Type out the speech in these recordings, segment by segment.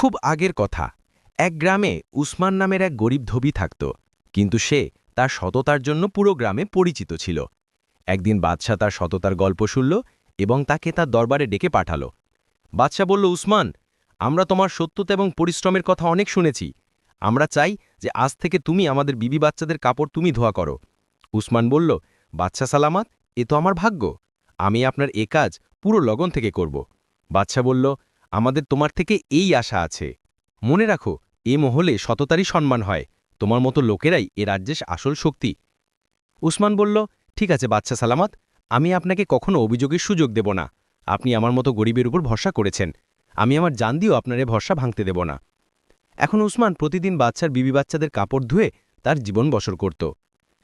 খুব আগের কথা। এক গ্রামে উসমান নামের এক গরিব ধোবি থাকত, কিন্তু সে তার সততার জন্য পুরো গ্রামে পরিচিত ছিল। একদিন বাদশাহ তার সততার গল্প শুনল এবং তাকে তার দরবারে ডেকে পাঠালো। বাদশাহ বলল, উসমান, আমরা তোমার সত্যতা এবং পরিশ্রমের কথা অনেক শুনেছি। আমরা চাই যে আজ থেকে তুমি আমাদের বিবি বাচ্চাদের কাপড় তুমি ধোয়া করো। উসমান বলল, বাদশাহ সালামাত, এ তো আমার ভাগ্য। আমি আপনার এ কাজ পুরো লগন থেকে করব। বাদশাহ বলল, আমাদের তোমার থেকে এই আশা আছে। মনে রাখো, এ মহলে সততারই সম্মান হয়। তোমার মতো লোকেরাই এ রাজ্যের আসল শক্তি। উসমান বলল, ঠিক আছে বাদশাহ সালামাত, আমি আপনাকে কখনো অভিযোগের সুযোগ দেব না। আপনি আমার মতো গরিবের উপর ভরসা করেছেন। আমি আমার জান দিয়েও আপনার এ ভরসা ভাঙতে দেব না। এখন উসমান প্রতিদিন বাচ্চার বিবি বাচ্চাদের কাপড় ধুয়ে তার জীবন বসর করত।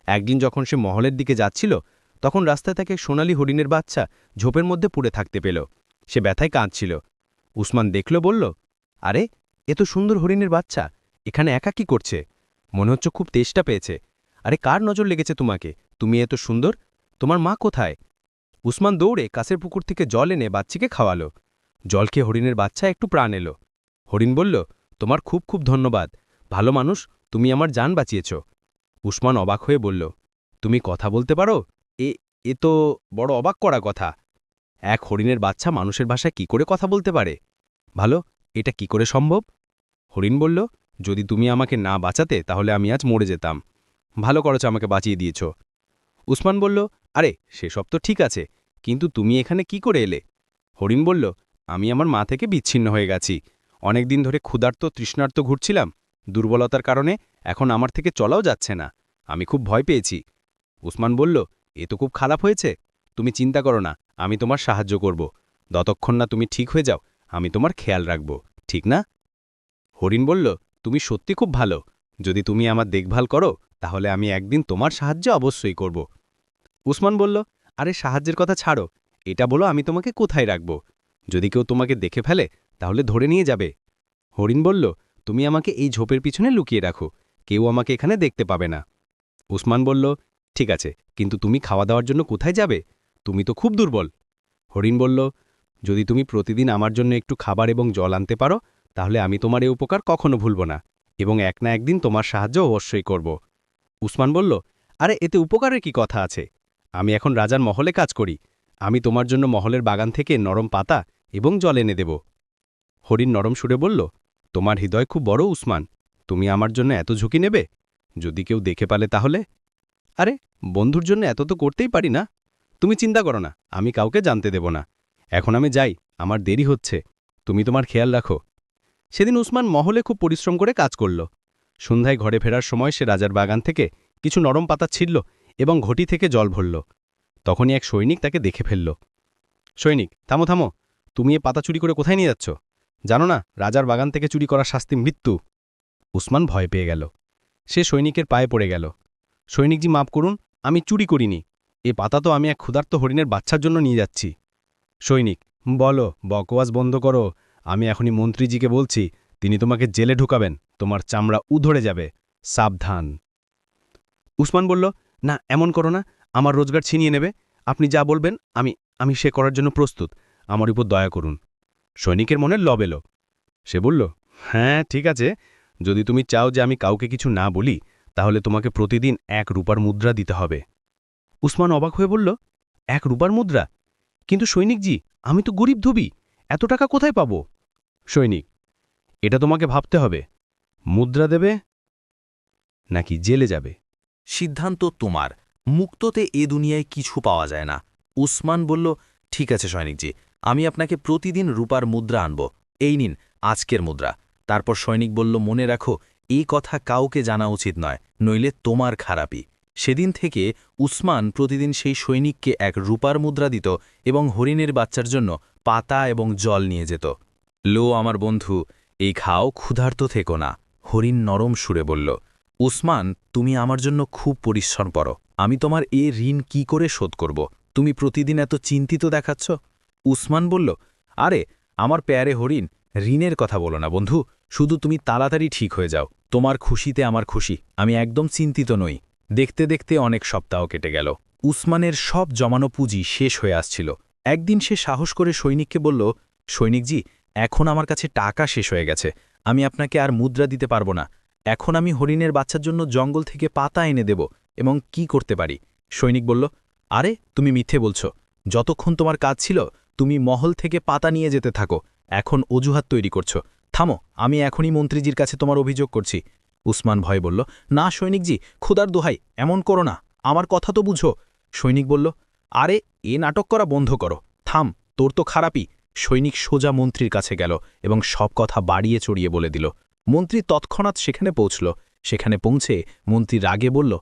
একদিন যখন সে মহলের দিকে যাচ্ছিল, তখন রাস্তায় তাকে সোনালি হরিণের বাচ্চা ঝোপের মধ্যে পুড়ে থাকতে পেল। সে ব্যথায় কাঁদছিল। উসমান দেখল, বলল, আরে, এ তো সুন্দর হরিণের বাচ্চা, এখানে একা কি করছে? মনে হচ্ছে খুব তেষ্টা পেয়েছে। আরে, কার নজর লেগেছে তোমাকে? তুমি এত সুন্দর, তোমার মা কোথায়? উসমান দৌড়ে কাছের পুকুর থেকে জল এনে বাচ্চাকে খাওয়ালো। জল খেয়ে হরিণের বাচ্চা একটু প্রাণ এলো। হরিণ বলল, তোমার খুব খুব ধন্যবাদ, ভালো মানুষ, তুমি আমার জান বাঁচিয়েছ। উসমান অবাক হয়ে বলল, তুমি কথা বলতে পারো? এ এ তো বড় অবাক করা কথা। এক হরিণের বাচ্চা মানুষের ভাষায় কি করে কথা বলতে পারে? ভালো, এটা কি করে সম্ভব? হরিণ বলল, যদি তুমি আমাকে না বাঁচাতে তাহলে আমি আজ মরে যেতাম। ভালো করেছ আমাকে বাঁচিয়ে দিয়েছ। উসমান বলল, আরে, সেসব তো ঠিক আছে, কিন্তু তুমি এখানে কি করে এলে? হরিণ বলল, আমি আমার মা থেকে বিচ্ছিন্ন হয়ে গেছি। অনেক দিন ধরে ক্ষুধার্ত তৃষ্ণার্ত ঘুরছিলাম। দুর্বলতার কারণে এখন আমার থেকে চলাও যাচ্ছে না। আমি খুব ভয় পেয়েছি। উসমান বলল, এ তো খুব খারাপ হয়েছে। তুমি চিন্তা করো না, আমি তোমার সাহায্য করব। যতক্ষণ না তুমি ঠিক হয়ে যাও, আমি তোমার খেয়াল রাখব, ঠিক না? হরিণ বলল, তুমি সত্যি খুব ভালো। যদি তুমি আমার দেখভাল করো, তাহলে আমি একদিন তোমার সাহায্য অবশ্যই করব। উসমান বলল, আরে, সাহায্যের কথা ছাড়ো, এটা বলো আমি তোমাকে কোথায় রাখব? যদি কেউ তোমাকে দেখে ফেলে, তাহলে ধরে নিয়ে যাবে। হরিণ বলল, তুমি আমাকে এই ঝোপের পিছনে লুকিয়ে রাখো, কেউ আমাকে এখানে দেখতে পাবে না। উসমান বলল, ঠিক আছে, কিন্তু তুমি খাওয়া দাওয়ার জন্য কোথায় যাবে? তুমি তো খুব দুর্বল। হরিণ বলল, যদি তুমি প্রতিদিন আমার জন্য একটু খাবার এবং জল আনতে পারো, তাহলে আমি তোমার এই উপকার কখনো ভুলব না, এবং এক না একদিন তোমার সাহায্য অবশ্যই করব। উসমান বলল, আরে, এতে উপকারের কি কথা আছে? আমি এখন রাজার মহলে কাজ করি। আমি তোমার জন্য মহলের বাগান থেকে নরম পাতা এবং জল এনে দেব। হরিণ নরম সুরে বলল, তোমার হৃদয় খুব বড় উসমান, তুমি আমার জন্য এত ঝুঁকি নেবে? যদি কেউ দেখে পালে তাহলে? আরে, বন্ধুর জন্য এত তো করতেই পারি না। তুমি চিন্তা করো না, আমি কাউকে জানতে দেব না। এখন আমি যাই, আমার দেরি হচ্ছে। তুমি তোমার খেয়াল রাখো। সেদিন উসমান মহলে খুব পরিশ্রম করে কাজ করল। সন্ধ্যায় ঘরে ফেরার সময় সে রাজার বাগান থেকে কিছু নরম পাতা ছিঁড়ল এবং ঘটি থেকে জল ভরল। তখনই এক সৈনিক তাকে দেখে ফেলল। সৈনিক, থামো থামো, তুমি এ পাতা চুরি করে কোথায় নিয়ে যাচ্ছ? জানো না, রাজার বাগান থেকে চুরি করার শাস্তি মৃত্যু। উসমান ভয় পেয়ে গেল। সে সৈনিকের পায়ে পড়ে গেল। সৈনিকজি, মাফ করুন, আমি চুরি করিনি। এ পাতা তো আমি এক ক্ষুধার্ত হরিণের বাচ্চার জন্য নিয়ে যাচ্ছি। সৈনিক, বলো, বকওয়াজ বন্ধ করো। আমি এখনই মন্ত্রীজিকে বলছি, তিনি তোমাকে জেলে ঢুকাবেন, তোমার চামড়া উধড়ে যাবে। সাবধান। উসমান বলল, না, এমন করো না, আমার রোজগার ছিনিয়ে নেবে। আপনি যা বলবেন আমি আমি সে করার জন্য প্রস্তুত। আমার উপর দয়া করুন। সৈনিকের মনে লব এলো। সে বলল, হ্যাঁ, ঠিক আছে, যদি তুমি চাও যে আমি কাউকে কিছু না বলি, তাহলে তোমাকে প্রতিদিন 1 রূপার মুদ্রা দিতে হবে। উসমান অবাক হয়ে বলল, 1 রূপার মুদ্রা? কিন্তু সৈনিকজি, আমি তো গরিব ধোবি, এত টাকা কোথায় পাব? সৈনিক, এটা তোমাকে ভাবতে হবে। মুদ্রা দেবে নাকি জেলে যাবে? সিদ্ধান্ত তোমার। মুক্ততে এ দুনিয়ায় কিছু পাওয়া যায় না। উসমান বলল, ঠিক আছে সৈনিকজি, আমি আপনাকে প্রতিদিন রূপার মুদ্রা আনব। এই নিন আজকের মুদ্রা। তারপর সৈনিক বলল, মনে রাখো, এই কথা কাউকে জানা উচিত নয়, নইলে তোমার খারাপই। সেদিন থেকে উসমান প্রতিদিন সেই সৈনিককে 1 রূপার মুদ্রা দিত এবং হরিণের বাচ্চার জন্য পাতা এবং জল নিয়ে যেত। লো আমার বন্ধু, এই খাও, ক্ষুধার্ত থেকো না। হরিণ নরম সুরে বলল, উসমান, তুমি আমার জন্য খুব পরিশ্রম করো। আমি তোমার এ ঋণ কি করে শোধ করব? তুমি প্রতিদিন এত চিন্তিত দেখাচ্ছ। উসমান বলল, আরে, আমার প্যারে হরিণ, ঋণের কথা বলো না বন্ধু, শুধু তুমি তাড়াতাড়ি ঠিক হয়ে যাও। তোমার খুশিতে আমার খুশি, আমি একদম চিন্তিত নই। দেখতে দেখতে অনেক সপ্তাহ কেটে গেল। উসমানের সব জমানো পুঁজি শেষ হয়ে আসছিল। একদিন সে সাহস করে সৈনিককে বলল, সৈনিকজি, এখন আমার কাছে টাকা শেষ হয়ে গেছে, আমি আপনাকে আর মুদ্রা দিতে পারবো না। এখন আমি হরিণের বাচ্চার জন্য জঙ্গল থেকে পাতা এনে দেব এবং কি করতে পারি? সৈনিক বলল, আরে তুমি মিথ্যে বলছো, যতক্ষণ তোমার কাজ ছিল তুমি মহল থেকে পাতা নিয়ে যেতে থাকো, এখন অজুহাত তৈরি করছো। থামো, আমি এখনই মন্ত্রীজির কাছে তোমার অভিযোগ করছি। উসমান ভয় বলল, না সৈনিকজি, খুদার দোহাই, এমন করো না, আমার কথা তো বুঝো। সৈনিক বলল, আরে এ নাটক করা বন্ধ করো, থাম, তোর তো খারাপই। সৈনিক সোজা মন্ত্রীর কাছে গেল এবং সব কথা বাড়িয়ে চড়িয়ে বলে দিল। মন্ত্রী তৎক্ষণাৎ সেখানে পৌঁছল। সেখানে পৌঁছে মন্ত্রী রাগে বলল,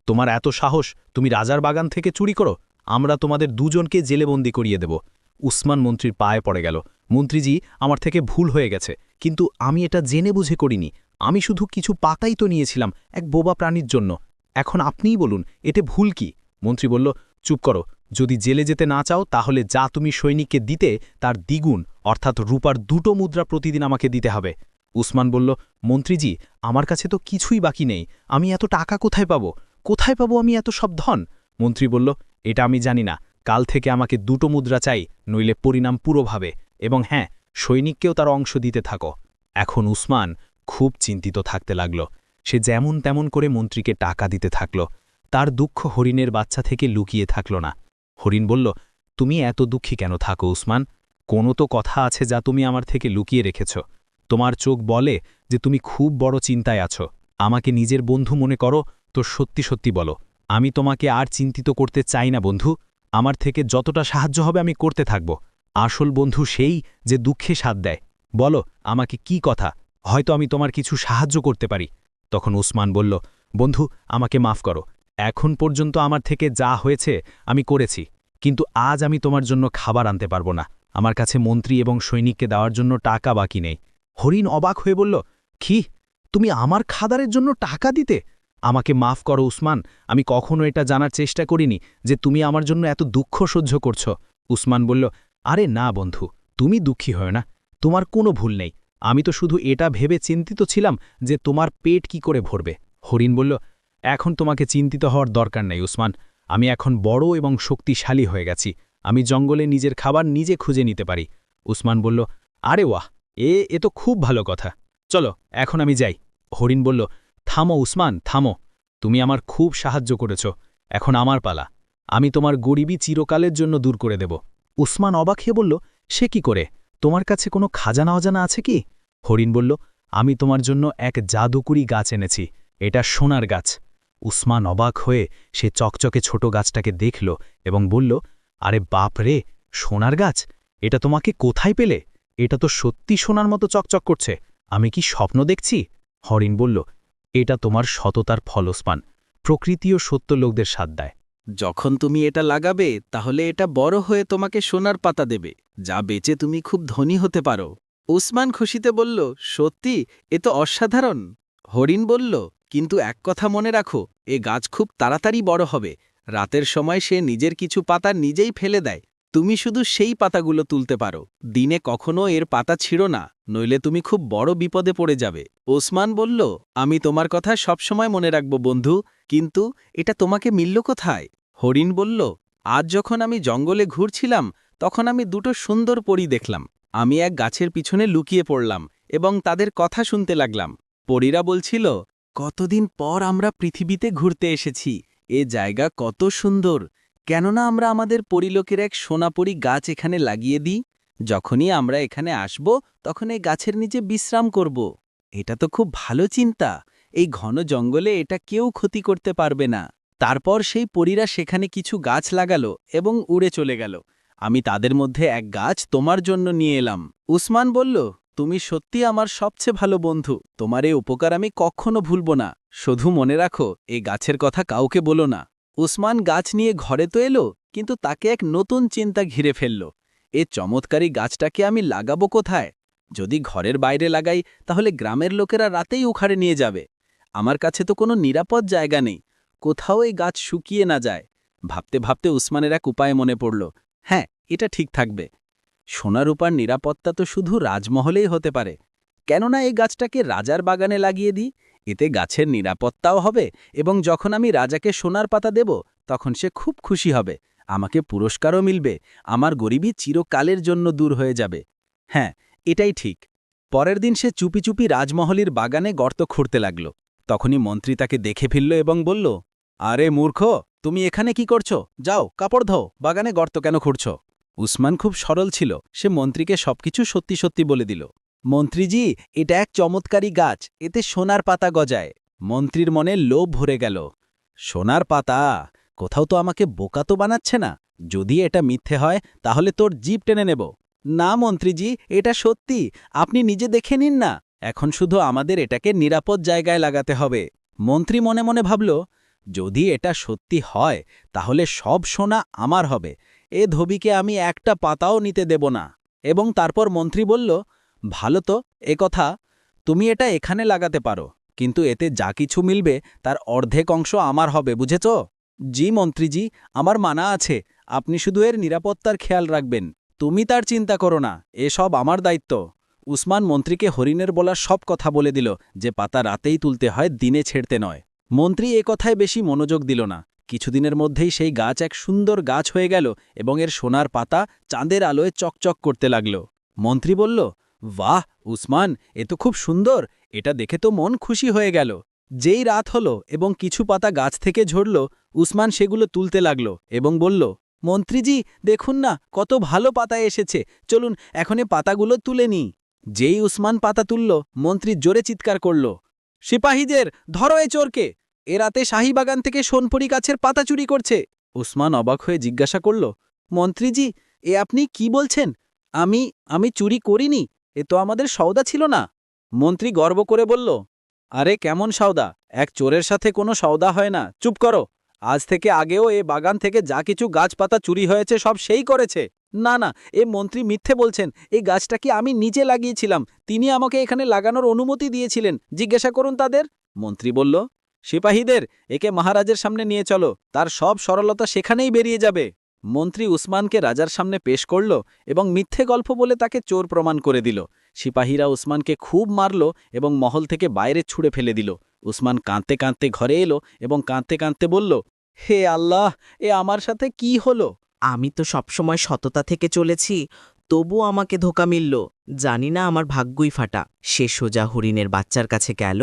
তোমার এত সাহস, তুমি রাজার বাগান থেকে চুরি করো? আমরা তোমাদের দুজনকে জেলেবন্দি করিয়ে দেব। উসমান মন্ত্রীর পায়ে পড়ে গেল, মন্ত্রীজি, আমার থেকে ভুল হয়ে গেছে, কিন্তু আমি এটা জেনে বুঝে করিনি। আমি শুধু কিছু পাতাই তো নিয়েছিলাম এক বোবা প্রাণীর জন্য। এখন আপনিই বলুন, এতে ভুল কি? মন্ত্রী বলল, চুপ করো, যদি জেলে যেতে না চাও তাহলে যা তুমি সৈনিককে দিতে তার দ্বিগুণ অর্থাৎ রূপার 2টো মুদ্রা প্রতিদিন আমাকে দিতে হবে। উসমান বলল, মন্ত্রীজি, আমার কাছে তো কিছুই বাকি নেই, আমি এত টাকা কোথায় পাবো? কোথায় পাবো আমি এত সব ধন? মন্ত্রী বলল, এটা আমি জানি না, কাল থেকে আমাকে 2টো মুদ্রা চাই, নইলে পরিণাম পুরোভাবে, এবং হ্যাঁ, সৈনিককেও তার অংশ দিতে থাকো। এখন উসমান খুব চিন্তিত থাকতে লাগল। সে যেমন তেমন করে মন্ত্রীকে টাকা দিতে থাকল। তার দুঃখ হরিণের বাচ্চা থেকে লুকিয়ে থাকল না। হরিণ বলল, তুমি এত দুঃখী কেন থাকো উসমান? কোনো তো কথা আছে যা তুমি আমার থেকে লুকিয়ে রেখেছ। তোমার চোখ বলে যে তুমি খুব বড় চিন্তায় আছো। আমাকে নিজের বন্ধু মনে করো তো সত্যি সত্যি বলো, আমি তোমাকে আর চিন্তিত করতে চাই না বন্ধু। আমার থেকে যতটা সাহায্য হবে আমি করতে থাকব। আসল বন্ধু সেই যে দুঃখে সাথ দেয়। বলো আমাকে কি কথা, হয়তো আমি তোমার কিছু সাহায্য করতে পারি। তখন উসমান বলল, বন্ধু, আমাকে মাফ করো, এখন পর্যন্ত আমার থেকে যা হয়েছে আমি করেছি, কিন্তু আজ আমি তোমার জন্য খাবার আনতে পারবো না। আমার কাছে মন্ত্রী এবং সৈনিককে দেওয়ার জন্য টাকা বাকি নেই। হরিণ অবাক হয়ে বলল, কি, তুমি আমার খাবারের জন্য টাকা দিতে? আমাকে মাফ করো উসমান, আমি কখনো এটা জানার চেষ্টা করিনি যে তুমি আমার জন্য এত দুঃখ সহ্য করছো। উসমান বলল, আরে না বন্ধু, তুমি দুঃখী হয় না, তোমার কোনো ভুল নেই। আমি তো শুধু এটা ভেবে চিন্তিত ছিলাম যে তোমার পেট কি করে ভরবে। হরিণ বলল, এখন তোমাকে চিন্তিত হওয়ার দরকার নেই উসমান, আমি এখন বড় এবং শক্তিশালী হয়ে গেছি, আমি জঙ্গলে নিজের খাবার নিজে খুঁজে নিতে পারি। উসমান বলল, আরে ওয়াহ, এ তো খুব ভালো কথা, চলো এখন আমি যাই। হরিণ বলল, থামো উসমান, থামো, তুমি আমার খুব সাহায্য করেছ, এখন আমার পালা, আমি তোমার গরিবী চিরকালের জন্য দূর করে দেব। উসমান অবাক হয়ে বলল, সে কি করে? তোমার কাছে কোনো খাজানা অজানা আছে কি? হরিণ বলল, আমি তোমার জন্য এক জাদুকরি গাছ এনেছি, এটা সোনার গাছ। উসমান অবাক হয়ে সে চকচকে ছোট গাছটাকে দেখল এবং বলল, আরে বাপ রে, সোনার গাছ, এটা তোমাকে কোথায় পেলে? এটা তো সত্যি সোনার মতো চকচক করছে, আমি কি স্বপ্ন দেখছি? হরিণ বলল, এটা তোমার সততার ফল উসমান, প্রকৃতিও সত্য লোকদের সাথ দেয়। যখন তুমি এটা লাগাবে তাহলে এটা বড় হয়ে তোমাকে সোনার পাতা দেবে, যা বেচে তুমি খুব ধনী হতে পারো। উসমান খুশিতে বলল, সত্যি, এ তো অসাধারণ। হরিণ বলল, কিন্তু এক কথা মনে রাখো, এ গাছ খুব তাড়াতাড়ি বড় হবে, রাতের সময় সে নিজের কিছু পাতা নিজেই ফেলে দেয়, তুমি শুধু সেই পাতাগুলো তুলতে পারো, দিনে কখনো এর পাতা ছিঁড়ো না, নইলে তুমি খুব বড় বিপদে পড়ে যাবে। ওসমান বলল, আমি তোমার কথা সবসময় মনে রাখব বন্ধু, কিন্তু এটা তোমাকে মিলল কোথায়? হরিণ বলল, আজ যখন আমি জঙ্গলে ঘুরছিলাম তখন আমি 2টো সুন্দর পরী দেখলাম। আমি এক গাছের পিছনে লুকিয়ে পড়লাম এবং তাদের কথা শুনতে লাগলাম। পরীরা বলছিল, কতদিন পর আমরা পৃথিবীতে ঘুরতে এসেছি, এ জায়গা কত সুন্দর, কেননা আমরা আমাদের পরিলোকের এক সোনাপরি গাছ এখানে লাগিয়ে দিই, যখনই আমরা এখানে আসব তখন এই গাছের নিচে বিশ্রাম করব। এটা তো খুব ভালো চিন্তা, এই ঘন জঙ্গলে এটা কেউ ক্ষতি করতে পারবে না। তারপর সেই পরীরা সেখানে কিছু গাছ লাগালো এবং উড়ে চলে গেল। আমি তাদের মধ্যে এক গাছ তোমার জন্য নিয়ে এলাম। উসমান বলল, তুমি সত্যি আমার সবচেয়ে ভালো বন্ধু, তোমার এই উপকার আমি কখনো ভুলব না, শুধু মনে রাখো এই গাছের কথা কাউকে বলো না। উসমান গাছ নিয়ে ঘরে তো এলো, কিন্তু তাকে এক নতুন চিন্তা ঘিরে ফেলল। এ চমৎকারী গাছটাকে আমি লাগাবো কোথায়? যদি ঘরের বাইরে লাগাই তাহলে গ্রামের লোকেরা রাতেই উখাড়ে নিয়ে যাবে, আমার কাছে তো কোনো নিরাপদ জায়গা নেই, কোথাও এই গাছ শুকিয়ে না যায়। ভাবতে ভাবতে উসমানের এক উপায় মনে পড়ল, হ্যাঁ, এটা ঠিক থাকবে। সোনারূপার নিরাপত্তা তো শুধু রাজমহলেই হতে পারে, কেননা এই গাছটাকে রাজার বাগানে লাগিয়ে দিই, এতে গাছের নিরাপত্তাও হবে এবং যখন আমি রাজাকে সোনার পাতা দেব তখন সে খুব খুশি হবে, আমাকে পুরস্কারও মিলবে, আমার গরিবী চিরকালের জন্য দূর হয়ে যাবে। হ্যাঁ, এটাই ঠিক। পরের দিন সে চুপি চুপি রাজমহলের বাগানে গর্ত খুঁড়তে লাগল। তখনই মন্ত্রী তাকে দেখে ফেলল এবং বলল, আরে মূর্খ, তুমি এখানে কি করছো? যাও, কাপড় ধোও, বাগানে গর্ত কেন খুঁড়ছ? উসমান খুব সরল ছিল, সে মন্ত্রীকে সবকিছু সত্যি সত্যি বলে দিল। মন্ত্রীজি, এটা এক চমৎকারী গাছ, এতে সোনার পাতা গজায়। মন্ত্রীর মনে লোভ ভরে গেল। সোনার পাতা? কোথাও তো আমাকে বোকা তো বানাচ্ছে না। যদি এটা মিথ্যে হয় তাহলে তোর জিভ টেনে নেব। না মন্ত্রীজি, এটা সত্যি, আপনি নিজে দেখে নিন না। এখন শুধু আমাদের এটাকে নিরাপদ জায়গায় লাগাতে হবে। মন্ত্রী মনে মনে ভাবল, যদি এটা সত্যি হয় তাহলে সব সোনা আমার হবে, এ ধোবিকে আমি একটা পাতাও নিতে দেব না। এবং তারপর মন্ত্রী বলল, ভালো তো, কথা তুমি এটা এখানে লাগাতে পারো, কিন্তু এতে যা কিছু মিলবে তার অর্ধেক অংশ আমার হবে, বুঝেছ? জি মন্ত্রীজি, আমার মানা আছে, আপনি শুধু এর নিরাপত্তার খেয়াল রাখবেন। তুমি তার চিন্তা করো না, এসব আমার দায়িত্ব। উসমান মন্ত্রীকে হরিণের বলা সব কথা বলে দিল, যে পাতা রাতেই তুলতে হয়, দিনে ছেড়তে নয়। মন্ত্রী এ কথায় বেশি মনোযোগ দিল না। কিছুদিনের মধ্যেই সেই গাছ এক সুন্দর গাছ হয়ে গেল এবং এর সোনার পাতা চাঁদের আলোয় চকচক করতে লাগল। মন্ত্রী বলল, বাহ উসমান, এ তো খুব সুন্দর, এটা দেখে তো মন খুশি হয়ে গেল। যেই রাত হল এবং কিছু পাতা গাছ থেকে ঝরল, উসমান সেগুলো তুলতে লাগল এবং বলল, মন্ত্রীজি দেখুন না, কত ভালো পাতা এসেছে, চলুন এখন এ পাতাগুলো তুলে নিই। যেই উসমান পাতা তুলল, মন্ত্রী জোরে চিৎকার করল, সিপাহীদের ধরো এ চোরকে, এ রাতে শাহীবাগান থেকে সোনপুরি গাছের পাতা চুরি করছে। উসমান অবাক হয়ে জিজ্ঞাসা করল, মন্ত্রীজি, এ আপনি কি বলছেন? আমি চুরি করিনি, এ তো আমাদের সওদা ছিল না। মন্ত্রী গর্ব করে বলল, আরে কেমন সওদা? এক চোরের সাথে কোনো সওদা হয় না, চুপ করো। আজ থেকে আগেও এ বাগান থেকে যা কিছু গাছপাতা চুরি হয়েছে সব সেই করেছে। না না, এ মন্ত্রী মিথ্যে বলছেন, এই গাছটা কি আমি নিজে লাগিয়েছিলাম, তিনি আমাকে এখানে লাগানোর অনুমতি দিয়েছিলেন, জিজ্ঞাসা করুন তাদের। মন্ত্রী বলল, সিপাহীদের একে মহারাজের সামনে নিয়ে চলো, তার সব সরলতা সেখানেই বেরিয়ে যাবে। মন্ত্রী উসমানকে রাজার সামনে পেশ করল এবং মিথ্যে গল্প বলে তাকে চোর প্রমাণ করে দিল। সিপাহীরা উসমানকে খুব মারল এবং মহল থেকে বাইরে ছুঁড়ে ফেলে দিল। উসমান কাঁদতে কাঁদতে ঘরে এলো এবং কাঁদতে কাঁদতে বলল, হে আল্লাহ, এ আমার সাথে কি হলো? আমি তো সবসময় সততা থেকে চলেছি, তবু আমাকে ধোকা মিলল। জানি না আমার ভাগ্যই ফাটা। সে সোজা হরিণের বাচ্চার কাছে গেল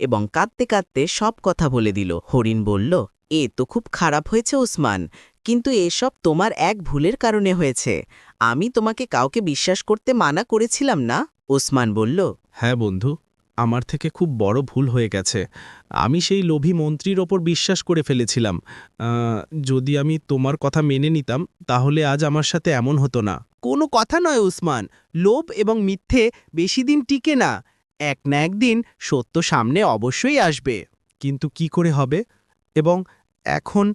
এবং কাঁদতে কাঁদতে সব কথা বলে দিল। হরিণ বলল, এ তো খুব খারাপ হয়েছে উসমান, কিন্তু এসব তোমার এক ভুলের কারণে হয়েছে। আমি তোমাকে কাউকে বিশ্বাস করতে মানা করেছিলাম না? ওসমান বলল, হ্যাঁ বন্ধু, আমার থেকে খুব বড় ভুল হয়ে গেছে। আমি সেই লোভী মন্ত্রীর ওপর বিশ্বাস করে ফেলেছিলাম। যদি আমি তোমার কথা মেনে নিতাম তাহলে আজ আমার সাথে এমন হতো না। কোনো কথা নয় উসমান, লোভ এবং মিথ্যে বেশি দিন টিকে না। এক না একদিন সত্য সামনে অবশ্যই আসবে। কিন্তু কি করে হবে? এবং এখন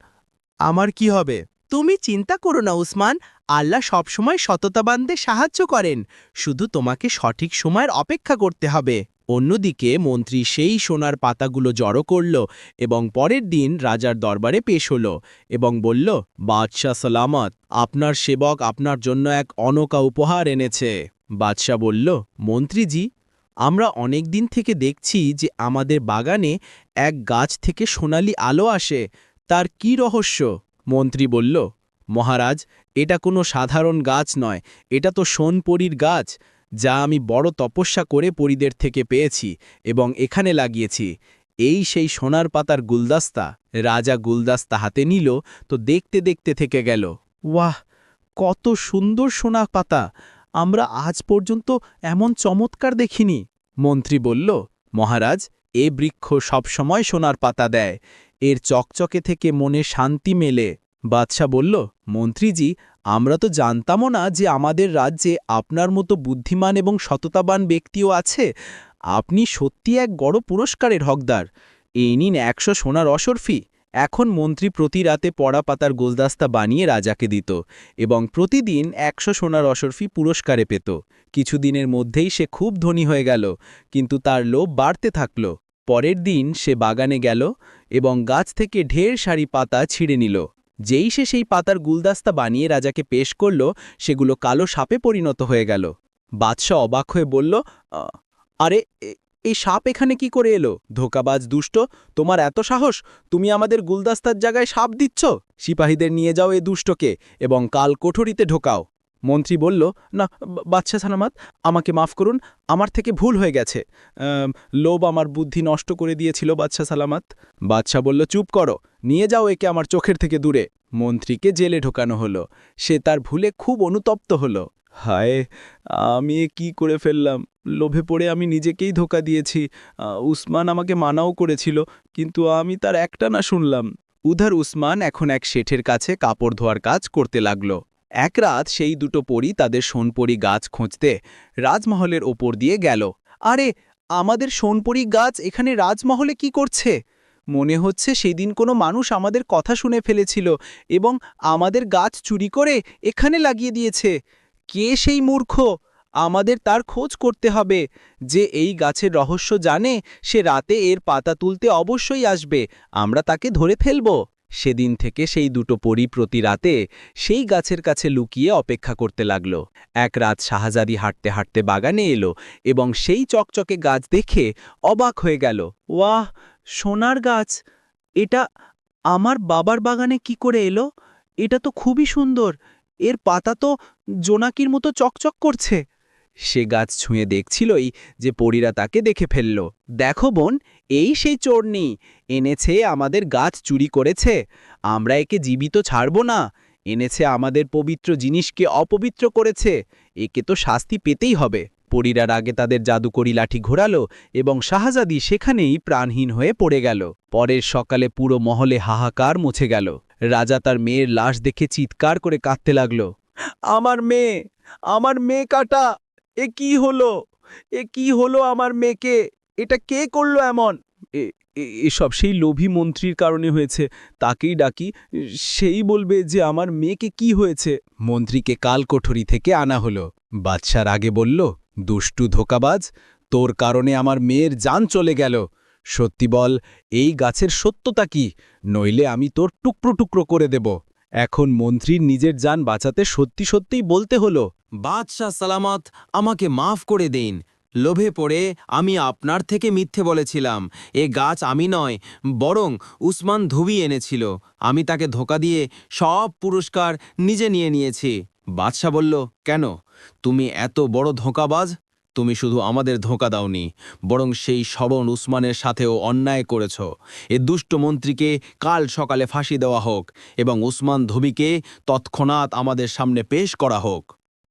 আমার কি হবে? তুমি চিন্তা করো না উসমান, আল্লাহ সবসময় সততাবানদের সাহায্য করেন, শুধু তোমাকে সঠিক সময়ের অপেক্ষা করতে হবে। অন্যদিকে মন্ত্রী সেই সোনার পাতাগুলো জড়ো করল এবং পরের দিন রাজার দরবারে পেশ হল এবং বলল, বাদশাহ সালামত, আপনার সেবক আপনার জন্য এক অনকা উপহার এনেছে। বাদশাহ বলল, মন্ত্রীজি, আমরা অনেক দিন থেকে দেখছি যে আমাদের বাগানে এক গাছ থেকে সোনালি আলো আসে, তার কি রহস্য? মন্ত্রী বলল, মহারাজ, এটা কোনো সাধারণ গাছ নয়, এটা তো সোনপরীর গাছ, যা আমি বড় তপস্যা করে পরীদের থেকে পেয়েছি এবং এখানে লাগিয়েছি। এই সেই সোনার পাতার গুলদাস্তা। রাজা গুলদাস্তা হাতে নিল তো দেখতে দেখতে থেকে গেল। ওয়াহ, কত সুন্দর সোনা পাতা! আমরা আজ পর্যন্ত এমন চমৎকার দেখিনি। মন্ত্রী বলল, মহারাজ, এ বৃক্ষ সবসময় সোনার পাতা দেয়, এর চকচকে থেকে মনে শান্তি মেলে। বাদশাহ বলল, মন্ত্রীজি, আমরা তো জানতামও না যে আমাদের রাজ্যে আপনার মতো বুদ্ধিমান এবং সততাবান ব্যক্তিও আছে। আপনি সত্যি এক বড় পুরস্কারের হকদার। এই নিন 100 সোনার অশরফি। এখন মন্ত্রী প্রতি রাতে পড়া পাতার গুলদাস্তা বানিয়ে রাজাকে দিত এবং প্রতিদিন 100 সোনার অশরফি পুরস্কারে পেত। কিছুদিনের মধ্যেই সে খুব ধনী হয়ে গেল, কিন্তু তার লোভ বাড়তে থাকল। পরের দিন সে বাগানে গেল এবং গাছ থেকে ঢের সারি পাতা ছিঁড়ে নিল। যেই সে সেই পাতার গুলদাস্তা বানিয়ে রাজাকে পেশ করল, সেগুলো কালো সাপে পরিণত হয়ে গেল। বাদশাহ অবাক হয়ে বলল, আরে, এই সাপ এখানে কি করে এলো? ধোকাবাজ দুষ্ট, তোমার এত সাহস, তুমি আমাদের গুলদাস্তার জায়গায় সাপ দিচ্ছ? সিপাহীদের নিয়ে যাও এ দুষ্টকে এবং কাল কোঠরিতে ঢোকাও। মন্ত্রী বলল, না বাদশাহ সালামত, আমাকে মাফ করুন, আমার থেকে ভুল হয়ে গেছে। লোভ আমার বুদ্ধি নষ্ট করে দিয়েছিল বাদশাহ সালামত। বাদশাহ বলল, চুপ করো, নিয়ে যাও একে আমার চোখের থেকে দূরে। মন্ত্রীকে জেলে ঢোকানো হলো। সে তার ভুলে খুব অনুতপ্ত হলো। হায়, আমি এ কি করে ফেললাম! লোভে পড়ে আমি নিজেকেই ধোঁকা দিয়েছি। উসমান আমাকে মানাও করেছিল, কিন্তু আমি তার একটা না শুনলাম। উধার উসমান এখন এক শেঠের কাছে কাপড় ধোয়ার কাজ করতে লাগল। এক রাত সেই দুটো পরী তাদের সোনপরি গাছ খুঁজতে রাজমহলের ওপর দিয়ে গেল। আরে, আমাদের সোনপরি গাছ এখানে রাজমহলে কি করছে? মনে হচ্ছে সেদিন কোনো মানুষ আমাদের কথা শুনে ফেলেছিল এবং আমাদের গাছ চুরি করে এখানে লাগিয়ে দিয়েছে। কে সেই মূর্খ? আমাদের তার খোঁজ করতে হবে। যে এই গাছের রহস্য জানে, সে রাতে এর পাতা তুলতে অবশ্যই আসবে। আমরা তাকে ধরে ফেলব। সেদিন থেকে সেই দুটো পরী প্রতি রাতে সেই গাছের কাছে লুকিয়ে অপেক্ষা করতে লাগল। এক রাত শাহজাদি হাঁটতে হাঁটতে বাগানে এলো এবং সেই চকচকে গাছ দেখে অবাক হয়ে গেল। ওয়াহ, সোনার গাছ! এটা আমার বাবার বাগানে কি করে এলো? এটা তো খুবই সুন্দর। এর পাতা তো জোনাকির মতো চকচক করছে। সে গাছ ছুঁয়ে দেখছিলই যে পরীরা তাকে দেখে ফেলল। দেখো বোন, এই সেই চোরনি এনেছে, আমাদের গাছ চুরি করেছে। আমরা একে জীবিত ছাড়ব না। এনেছে আমাদের পবিত্র জিনিসকে অপবিত্র করেছে। একে তো শাস্তি পেতেই হবে। পরীরা আগে তাদের জাদুকরি লাঠি ঘোরালো এবং শাহজাদি সেখানেই প্রাণহীন হয়ে পড়ে গেল। পরের সকালে পুরো মহলে হাহাকার মুছে গেল। রাজা তার মেয়ের লাশ দেখে চিৎকার করে কাঁদতে লাগল। আমার মেয়ে, আমার মেয়ে কাটা! এ কি হলো? এ কি হলো আমার মেয়েকে? এটা কে করলো এমন? এসব সেই লোভী মন্ত্রীর কারণে হয়েছে। তাকেই ডাকি, সেই বলবে যে আমার মেয়েকে কি হয়েছে। মন্ত্রীকে কালকোঠরি থেকে আনা হলো। বাদশার আগে বলল, দুষ্টু ধোকাবাজ, তোর কারণে আমার মেয়ের জান চলে গেল। সত্যি বল, এই গাছের সত্যতা কি? নইলে আমি তোর টুকরো টুকরো করে দেব। এখন মন্ত্রীর নিজের জান বাঁচাতে সত্যি সত্যিই বলতে হলো। বাদশাহ সালামত, আমাকে মাফ করে দিন। লোভে পড়ে আমি আপনার থেকে মিথ্যে বলেছিলাম। এ গাছ আমি নয়, বরং উসমান ধুবি এনেছিল। আমি তাকে ধোকা দিয়ে সব পুরস্কার নিজে নিয়ে নিয়েছি। বাদশাহ বলল, কেন? তুমি এত বড় ধোঁকাবাজ? তুমি শুধু আমাদের ধোঁকা দাওনি, বরং সেই শবন উসমানের সাথেও অন্যায় করেছ। এ দুষ্ট মন্ত্রীকে কাল সকালে ফাঁসি দেওয়া হোক এবং উসমান ধুবিকে তৎক্ষণাৎ আমাদের সামনে পেশ করা হোক।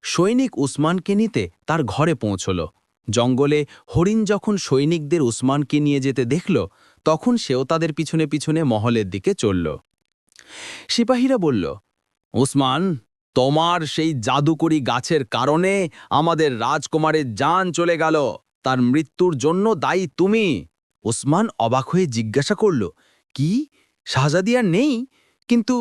সৈনিক উসমানকে নিতে তার ঘরে পৌঁছল। জঙ্গলে হরিণ যখন সৈনিকদের উসমানকে নিয়ে যেতে দেখল, তখন সেও তাদের পিছনে পিছনে মহলের দিকে চলল। সিপাহীরা বলল, উসমান, তোমার সেই জাদুকরি গাছের কারণে আমাদের রাজকুমারের জান চলে গেল। তার মৃত্যুর জন্য দায়ী তুমি। উসমান অবাক হয়ে জিজ্ঞাসা করল, কি? শাহজাদি আর নেই? কিন্তু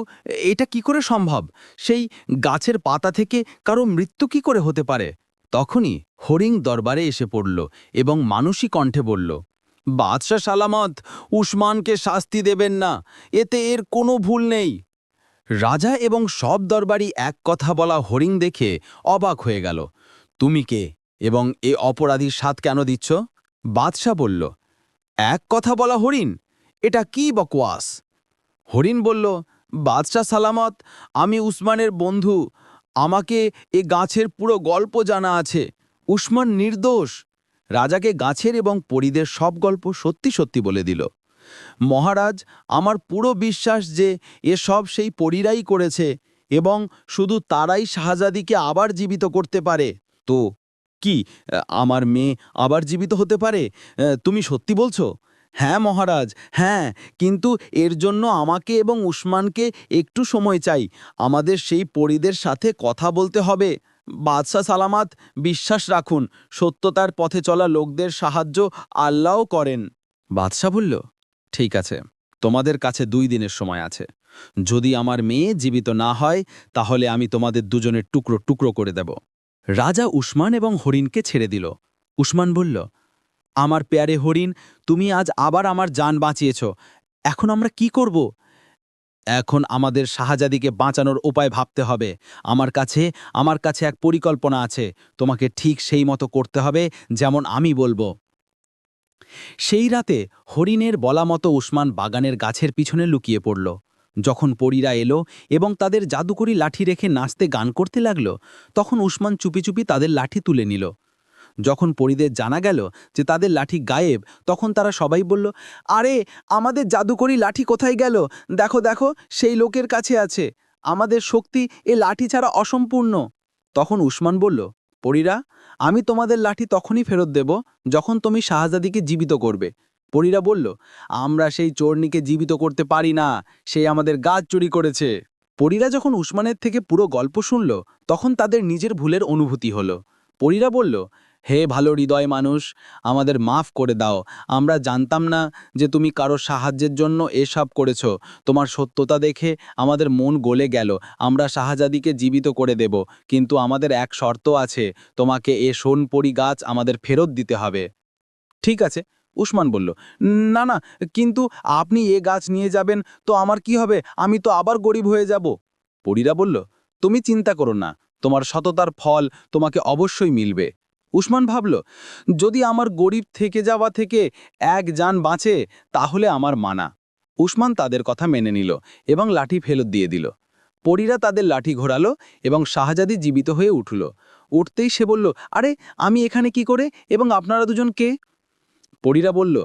এটা কি করে সম্ভব? সেই গাছের পাতা থেকে কারো মৃত্যু কি করে হতে পারে? তখনই হরিণ দরবারে এসে পড়ল এবং মানুষী কণ্ঠে বলল, বাদশাহ সালামত, উসমানকে শাস্তি দেবেন না, এতে এর কোনো ভুল নেই। রাজা এবং সব দরবারি এক কথা বলা হরিণ দেখে অবাক হয়ে গেল। তুমি কে এবং এ অপরাধীর স্বাদ কেন দিচ্ছ? বাদশাহ বলল, এক কথা বলা হরিণ, এটা কি বকওয়াস? হরিণ বলল, বাদশাহ সালামত, আমি উসমানের বন্ধু। আমাকে এ গাছের পুরো গল্প জানা আছে। উসমান নির্দোষ। রাজাকে গাছের এবং পরীদের সব গল্প সত্যি সত্যি বলে দিল। মহারাজ, আমার পুরো বিশ্বাস যে এসব সেই পরীরাই করেছে এবং শুধু তারাই শাহজাদিকে আবার জীবিত করতে পারে। তো কি আমার মেয়ে আবার জীবিত হতে পারে? তুমি সত্যি বলছো? হ্যাঁ মহারাজ, হ্যাঁ, কিন্তু এর জন্য আমাকে এবং উসমানকে একটু সময় চাই। আমাদের সেই পরীদের সাথে কথা বলতে হবে। বাদশাহ সালামত, বিশ্বাস রাখুন, সত্যতার পথে চলা লোকদের সাহায্য আল্লাহও করেন। বাদশাহ বলল, ঠিক আছে, তোমাদের কাছে 2 দিনের সময় আছে। যদি আমার মেয়ে জীবিত না হয়, তাহলে আমি তোমাদের দুজনের টুকরো টুকরো করে দেব। রাজা উসমান এবং হরিণকে ছেড়ে দিল। উসমান বলল, আমার পেয়ারে হরিণ, তুমি আজ আবার আমার জান বাঁচিয়েছ। এখন আমরা কি করব? এখন আমাদের শাহজাদিকে বাঁচানোর উপায় ভাবতে হবে। আমার কাছে এক পরিকল্পনা আছে। তোমাকে ঠিক সেই মতো করতে হবে যেমন আমি বলবো। সেই রাতে হরিণের বলা মতো উসমান বাগানের গাছের পিছনে লুকিয়ে পড়ল। যখন পরীরা এলো এবং তাদের জাদুকরি লাঠি রেখে নাচতে গান করতে লাগল, তখন উসমান চুপি চুপি তাদের লাঠি তুলে নিল। যখন পরীদের জানা গেল যে তাদের লাঠি গায়েব, তখন তারা সবাই বলল, আরে আমাদের জাদুকরি লাঠি কোথায় গেল? দেখো দেখো, সেই লোকের কাছে আছে। আমাদের শক্তি এ লাঠি ছাড়া অসম্পূর্ণ। তখন উসমান বলল, পরীরা, আমি তোমাদের লাঠি তখনই ফেরত দেব যখন তুমি শাহজাদিকে জীবিত করবে। পরীরা বলল, আমরা সেই চোরনিকে জীবিত করতে পারি না, সে আমাদের গাছ চুরি করেছে। পরীরা যখন উসমানের থেকে পুরো গল্প শুনল, তখন তাদের নিজের ভুলের অনুভূতি হলো। পরীরা বলল, হে ভালো হৃদয় মানুষ, আমাদের মাফ করে দাও। আমরা জানতাম না যে তুমি কারো সাহায্যের জন্য এসব করেছ। তোমার সত্যতা দেখে আমাদের মন গলে গেল। আমরা শাহজাদিকে জীবিত করে দেব, কিন্তু আমাদের এক শর্ত আছে, তোমাকে এ সোনপরি গাছ আমাদের ফেরত দিতে হবে। ঠিক আছে, উসমান বলল, না না, কিন্তু আপনি এ গাছ নিয়ে যাবেন তো আমার কি হবে? আমি তো আবার গরিব হয়ে যাব। পরীরা বলল, তুমি চিন্তা করো না, তোমার সততার ফল তোমাকে অবশ্যই মিলবে। উসমান ভাবল, যদি আমার গরিব থেকে যাওয়া থেকে এক জান বাঁচে তাহলে আমার মানা। উসমান তাদের কথা মেনে নিল এবং লাঠি ফেরত দিয়ে দিল। পরীরা তাদের লাঠি ঘোরালো এবং শাহজাদি জীবিত হয়ে উঠল। উঠতেই সে বলল, আরে আমি এখানে কি করে এবং আপনারা দুজন কে? পরীরা বলল,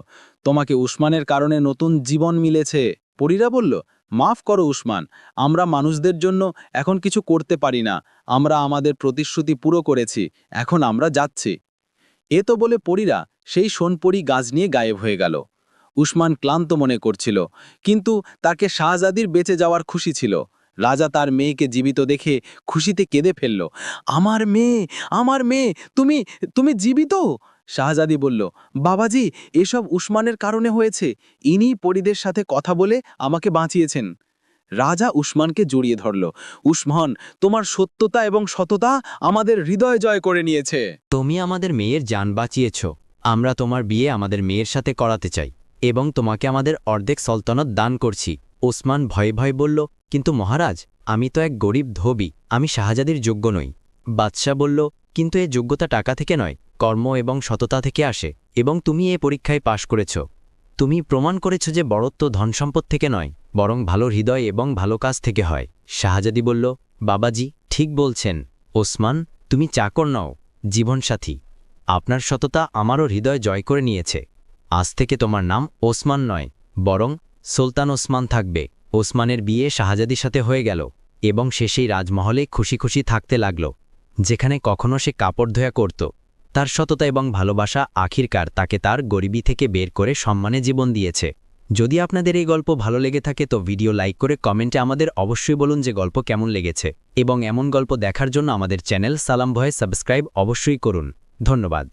তোমাকে উসমানের কারণে নতুন জীবন মিলেছে। পরীরা বলল, মাফ করো উসমান, আমরা মানুষদের জন্য এখন কিছু করতে পারি না। আমরা আমাদের প্রতিশ্রুতি পুরো করেছি, এখন আমরা যাচ্ছি। এ তো বলে পরীরা সেই সোনপরি গাছ নিয়ে গায়েব হয়ে গেল। উসমান ক্লান্ত মনে করছিল, কিন্তু তাকে শাহজাদির বেঁচে যাওয়ার খুশি ছিল। রাজা তার মেয়েকে জীবিত দেখে খুশিতে কেঁদে ফেলল। আমার মেয়ে, আমার মেয়ে, তুমি তুমি জীবিত? শাহজাদি বলল, বাবাজি, এসব উসমানের কারণে হয়েছে। ইনি পরীদের সাথে কথা বলে আমাকে বাঁচিয়েছেন। রাজা উসমানকে জড়িয়ে ধরল। উসমান, তোমার সত্যতা এবং সততা আমাদের হৃদয় জয় করে নিয়েছে। তুমি আমাদের মেয়ের জান বাঁচিয়েছ। আমরা তোমার বিয়ে আমাদের মেয়ের সাথে করাতে চাই এবং তোমাকে আমাদের অর্ধেক সলতনত দান করছি। ওসমান ভয়ে ভয়ে বলল, কিন্তু মহারাজ, আমি তো এক গরিব ধোবি, আমি শাহজাদির যোগ্য নই। বাদশাহ বলল, কিন্তু এ যোগ্যতা টাকা থেকে নয়, কর্ম এবং সততা থেকে আসে, এবং তুমি এ পরীক্ষায় পাশ করেছ। তুমি প্রমাণ করেছ যে বড়ত্ব ধনসম্পদ থেকে নয়, বরং ভালো হৃদয় এবং ভালো কাজ থেকে হয়। শাহজাদি বলল, বাবাজি, ঠিক বলছেন। ওসমান, তুমি চাকর নও, জীবনসাথী। আপনার সততা আমারও হৃদয় জয় করে নিয়েছে। আজ থেকে তোমার নাম ওসমান নয়, বরং সুলতান ওসমান থাকবে। ওসমানের বিয়ে শাহজাদির সাথে হয়ে গেল এবং সে সেই রাজমহলে খুশি খুশি থাকতে লাগল, যেখানে কখনো সে কাপড় ধোয়া করত। তার সততা এবং ভালোবাসা আখিরকার তাকে তার গরিবি থেকে বের করে সম্মানে জীবন দিয়েছে। যদি আপনাদের এই গল্প ভালো লেগে থাকে তো ভিডিও লাইক করে কমেন্টে আমাদের অবশ্যই বলুন যে গল্প কেমন লেগেছে, এবং এমন গল্প দেখার জন্য আমাদের চ্যানেল সালাম ভয়ে সাবস্ক্রাইব অবশ্যই করুন। ধন্যবাদ।